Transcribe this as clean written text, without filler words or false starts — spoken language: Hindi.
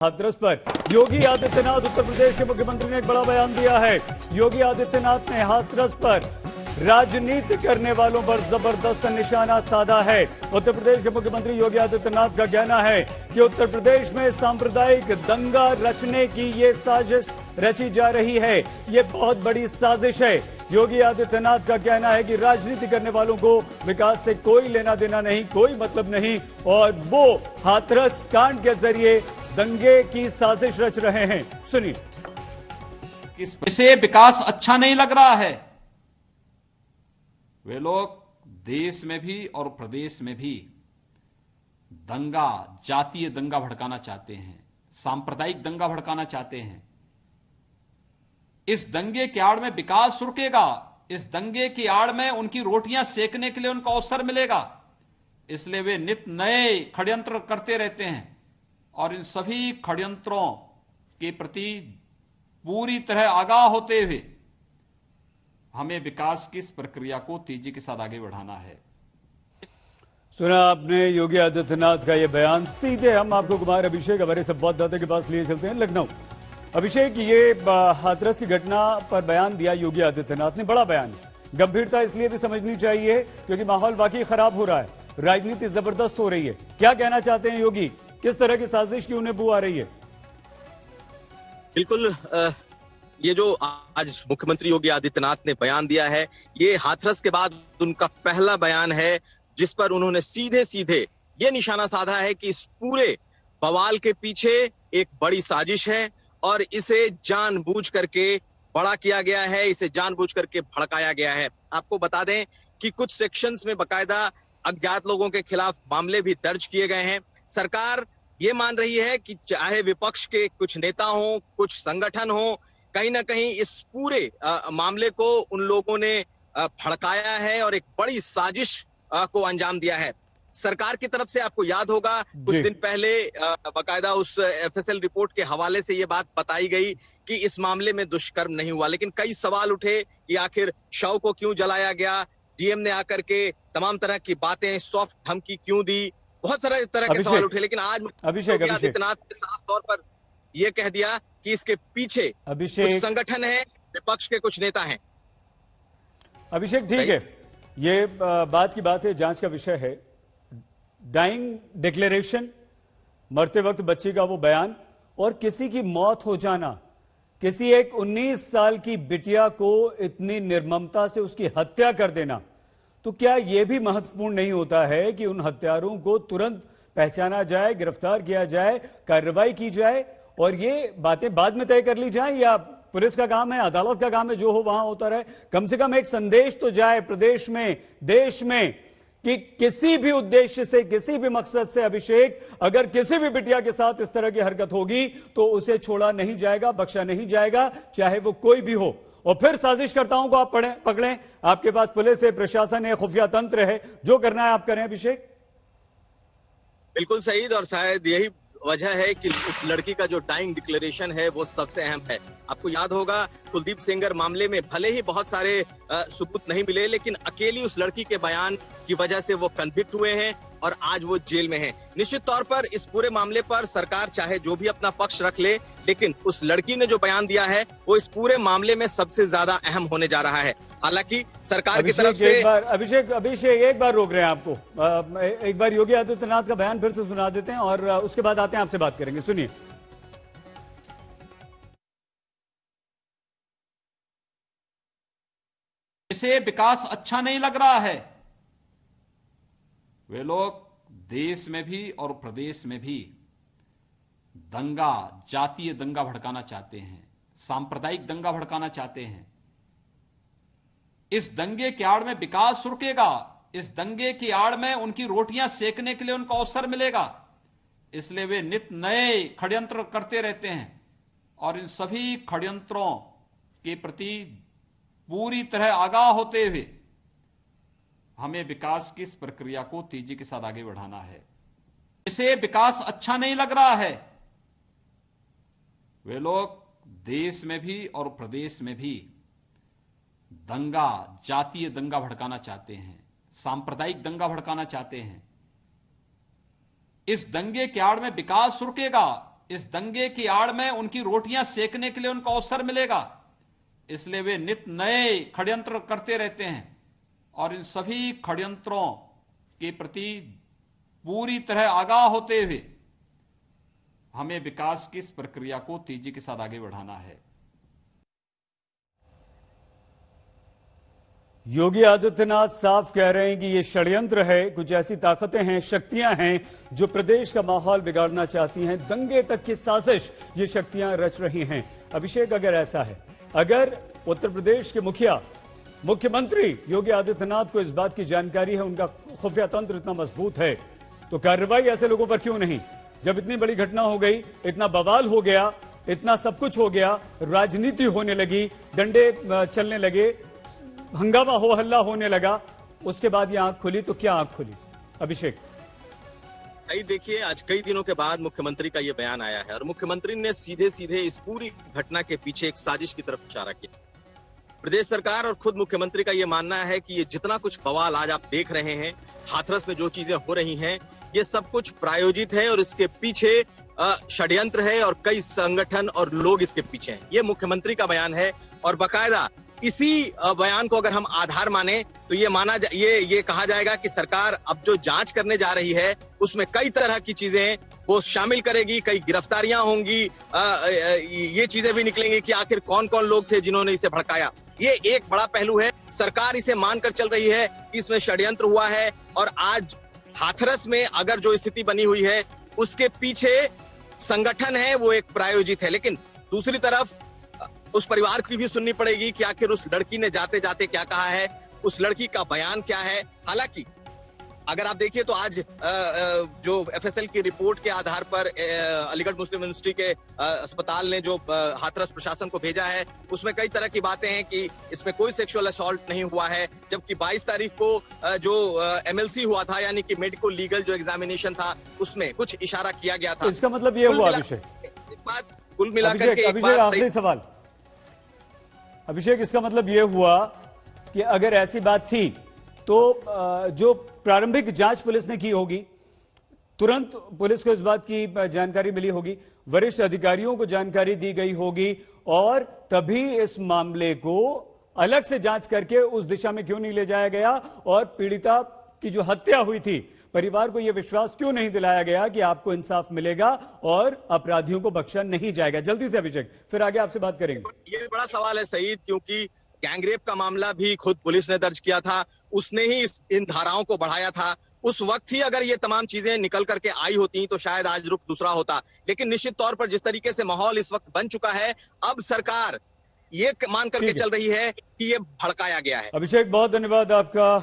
हाथरस पर योगी आदित्यनाथ उत्तर प्रदेश के मुख्यमंत्री ने एक बड़ा बयान दिया है। योगी आदित्यनाथ ने हाथरस पर राजनीति करने वालों पर जबरदस्त निशाना साधा है। उत्तर प्रदेश के मुख्यमंत्री योगी आदित्यनाथ का कहना है कि उत्तर प्रदेश में सांप्रदायिक दंगा रचने की ये साजिश रची जा रही है। ये बहुत बड़ी साजिश है। योगी आदित्यनाथ का कहना है कि राजनीति करने वालों को विकास से कोई लेना देना नहीं, कोई मतलब नहीं, और वो हाथरस कांड के जरिए दंगे की साजिश रच रहे हैं। सुनिए। इसे विकास अच्छा नहीं लग रहा है। वे लोग देश में भी और प्रदेश में भी दंगा, जातीय दंगा भड़काना चाहते हैं, सांप्रदायिक दंगा भड़काना चाहते हैं। इस दंगे की आड़ में विकास रुकेगा, इस दंगे की आड़ में उनकी रोटियां सेकने के लिए उनको अवसर मिलेगा। इसलिए वे नित नए षड्यंत्र करते रहते हैं और इन सभी षड्यंत्रों के प्रति पूरी तरह आगाह होते हुए हमें विकास की इस प्रक्रिया को तेजी के साथ आगे बढ़ाना है। सुना आपने योगी आदित्यनाथ का यह बयान। सीधे हम आपको कुमार अभिषेक हमारे संवाददाता के पास लिए चलते हैं लखनऊ। अभिषेक, ये हाथरस की घटना पर बयान दिया योगी आदित्यनाथ ने, बड़ा बयान है। गंभीरता इसलिए भी समझनी चाहिए क्योंकि माहौल वाकई खराब हो रहा है, राजनीति जबरदस्त हो रही है। क्या कहना चाहते हैं योगी? किस तरह की साजिश की उन्हें बू आ रही है? बिल्कुल, ये जो आज मुख्यमंत्री योगी आदित्यनाथ ने बयान दिया है, ये हाथरस के बाद उनका पहला बयान है जिस पर उन्होंने सीधे सीधे ये निशाना साधा है कि इस पूरे बवाल के पीछे एक बड़ी साजिश है और इसे जानबूझ करके बड़ा किया गया है, इसे जानबूझ करके भड़काया गया है। आपको बता दें कि कुछ सेक्शंस में बकायदा अज्ञात लोगों के खिलाफ मामले भी दर्ज किए गए हैं। सरकार ये मान रही है कि चाहे विपक्ष के कुछ नेता हों, कुछ संगठन हों, कहीं ना कहीं इस पूरे मामले को उन लोगों ने भड़काया है और एक बड़ी साजिश को अंजाम दिया है। सरकार की तरफ से आपको याद होगा कुछ दिन पहले बकायदा उस एफएसएल रिपोर्ट के हवाले से ये बात बताई गई कि इस मामले में दुष्कर्म नहीं हुआ, लेकिन कई सवाल उठे कि आखिर शव को क्यों जलाया गया, डीएम ने आकर के तमाम तरह की बातें, सॉफ्ट धमकी क्यों दी, बहुत सारे तरह के सवाल उठे। लेकिन आज योगी आदित्यनाथ ने साफ तौर पर यह कह दिया कि इसके पीछे कुछ संगठन है, विपक्ष के कुछ नेता हैं। अभिषेक, ठीक है, ये बात की बात है, जांच का विषय है। डाइंग डिक्लेरेशन, मरते वक्त बच्ची का वो बयान और किसी की मौत हो जाना, किसी एक 19 साल की बिटिया को इतनी निर्ममता से उसकी हत्या कर देना, तो क्या यह भी महत्वपूर्ण नहीं होता है कि उन हत्यारों को तुरंत पहचाना जाए, गिरफ्तार किया जाए, कार्रवाई की जाए और ये बातें बाद में तय कर ली जाए? या पुलिस का काम है, अदालत का काम है, जो हो वहां होता रहे? कम से कम एक संदेश तो जाए प्रदेश में, देश में, कि किसी भी उद्देश्य से, किसी भी मकसद से अभिषेक, अगर किसी भी बिटिया के साथ इस तरह की हरकत होगी तो उसे छोड़ा नहीं जाएगा, बख्शा नहीं जाएगा, चाहे वो कोई भी हो। और फिर साजिशकर्ताओं को आप पकड़ें। आपके पास पुलिस है, प्रशासन है, खुफिया तंत्र है, जो करना है आप करें। अभिषेक, बिल्कुल सही, और शायद यही वजह है कि उस लड़की का जो डाइंग डिक्लेरेशन है वो सबसे अहम है। आपको याद होगा कुलदीप सेंगर मामले में भले ही बहुत सारे सबूत नहीं मिले, लेकिन अकेली उस लड़की के बयान की वजह से वो कन्विक्ट हुए हैं और आज वो जेल में हैं। निश्चित तौर पर इस पूरे मामले पर सरकार चाहे जो भी अपना पक्ष रख ले, लेकिन उस लड़की ने जो बयान दिया है वो इस पूरे मामले में सबसे ज्यादा अहम होने जा रहा है। हालांकि सरकार की तरफ से अभिषेक एक बार रोक रहे हैं आपको। एक बार योगी आदित्यनाथ का बयान फिर से सुना देते हैं और उसके बाद आते हैं, आपसे बात करेंगे। सुनिए। इसे विकास अच्छा नहीं लग रहा है। वे लोग देश में भी और प्रदेश में भी दंगा, जातीय दंगा भड़काना चाहते हैं, सांप्रदायिक दंगा भड़काना चाहते हैं। इस दंगे की आड़ में विकास रुकेगा, इस दंगे की आड़ में उनकी रोटियां सेकने के लिए उनको अवसर मिलेगा। इसलिए वे नित नए षड्यंत्र करते रहते हैं और इन सभी षड्यंत्रों के प्रति पूरी तरह आगाह होते हुए हमें विकास की इस प्रक्रिया को तेजी के साथ आगे बढ़ाना है। इसे विकास अच्छा नहीं लग रहा है। वे लोग देश में भी और प्रदेश में भी दंगा, जातीय दंगा भड़काना चाहते हैं, सांप्रदायिक दंगा भड़काना चाहते हैं। इस दंगे की आड़ में विकास रुकेगा, इस दंगे की आड़ में उनकी रोटियां सेकने के लिए उनको अवसर मिलेगा, इसलिए वे नित नए षड्यंत्र करते रहते हैं। और इन सभी षड्यंत्रों के प्रति पूरी तरह आगाह होते हुए हमें विकास की इस प्रक्रिया को तेजी के साथ आगे बढ़ाना है। योगी आदित्यनाथ साफ कह रहे हैं कि ये षड्यंत्र है, कुछ ऐसी ताकतें हैं, शक्तियां हैं जो प्रदेश का माहौल बिगाड़ना चाहती हैं, दंगे तक की साजिश ये शक्तियां रच रही हैं। अभिषेक, अगर ऐसा है, अगर उत्तर प्रदेश के मुख्यमंत्री योगी आदित्यनाथ को इस बात की जानकारी है, उनका खुफिया तंत्र इतना मजबूत है, तो कार्रवाई ऐसे लोगों पर क्यों नहीं? जब इतनी बड़ी घटना हो गई, इतना बवाल हो गया, इतना सब कुछ हो गया, राजनीति होने लगी, डंडे चलने लगे, हंगामा हो हल्ला होने लगा, उसके बाद ये आंख खुली, तो क्या आंख खुली? अभिषेक देखिए, आज कई दिनों के बाद मुख्यमंत्री का ये बयान आया है और मुख्यमंत्री ने सीधे सीधे इस पूरी घटना के पीछे एक साजिश की तरफ इशारा किया। प्रदेश सरकार और खुद मुख्यमंत्री का ये मानना है कि ये जितना कुछ बवाल आज आप देख रहे हैं, हाथरस में जो चीजें हो रही हैं, ये सब कुछ प्रायोजित है और इसके पीछे षड्यंत्र है और कई संगठन और लोग इसके पीछे हैं। ये मुख्यमंत्री का बयान है और बाकायदा इसी बयान को अगर हम आधार माने तो ये कहा जाएगा कि सरकार अब जो जांच करने जा रही है उसमें कई तरह की चीजें वो शामिल करेगी, कई गिरफ्तारियां होंगी, ये चीजें भी निकलेंगी कि आखिर कौन कौन लोग थे जिन्होंने इसे भड़काया। ये एक बड़ा पहलू है। सरकार इसे मानकर चल रही है कि इसमें षड्यंत्र हुआ है और आज हाथरस में अगर जो स्थिति बनी हुई है उसके पीछे संगठन है, वो एक प्रायोजित है। लेकिन दूसरी तरफ उस परिवार की भी सुननी पड़ेगी कि आखिर उस लड़की ने जाते जाते क्या कहा है, उस लड़की का बयान क्या है। हालांकि अगर आप देखिए तो आज जो एफएसएल की रिपोर्ट के आधार पर अलीगढ़ मुस्लिम यूनिवर्सिटी के अस्पताल ने जो हाथरस प्रशासन को भेजा है, उसमें कई तरह की बातें हैं कि इसमें कोई सेक्सुअल असॉल्ट नहीं हुआ है, जबकि 22 तारीख को जो एमएलसी हुआ था, यानी कि मेडिकल लीगल जो एग्जामिनेशन था, उसमें कुछ इशारा किया गया था। इसका मतलब ये हुआ अभिषेक, एक बात कुल मिलाकर के एक बात आखिरी सवाल अभिषेक, इसका मतलब ये हुआ कि अगर ऐसी बात थी तो जो प्रारंभिक जांच पुलिस ने की होगी, तुरंत पुलिस को इस बात की जानकारी मिली होगी, वरिष्ठ अधिकारियों को जानकारी दी गई होगी और तभी इस मामले को अलग से जांच करके उस दिशा में क्यों नहीं ले जाया गया और पीड़िता की जो हत्या हुई थी, परिवार को यह विश्वास क्यों नहीं दिलाया गया कि आपको इंसाफ मिलेगा और अपराधियों को बख्शा नहीं जाएगा? जल्दी से अभिषेक, फिर आगे आपसे बात करेंगे। ये बड़ा सवाल है सईद, क्योंकि गैंगरेप का मामला भी खुद पुलिस ने दर्ज किया था, उसने ही इन धाराओं को बढ़ाया था। उस वक्त ही अगर ये तमाम चीजें निकल करके आई होती तो शायद आज रुख दूसरा होता। लेकिन निश्चित तौर पर जिस तरीके से माहौल इस वक्त बन चुका है, अब सरकार ये मान करके चल रही है कि ये भड़काया गया है। अभिषेक, बहुत धन्यवाद आपका।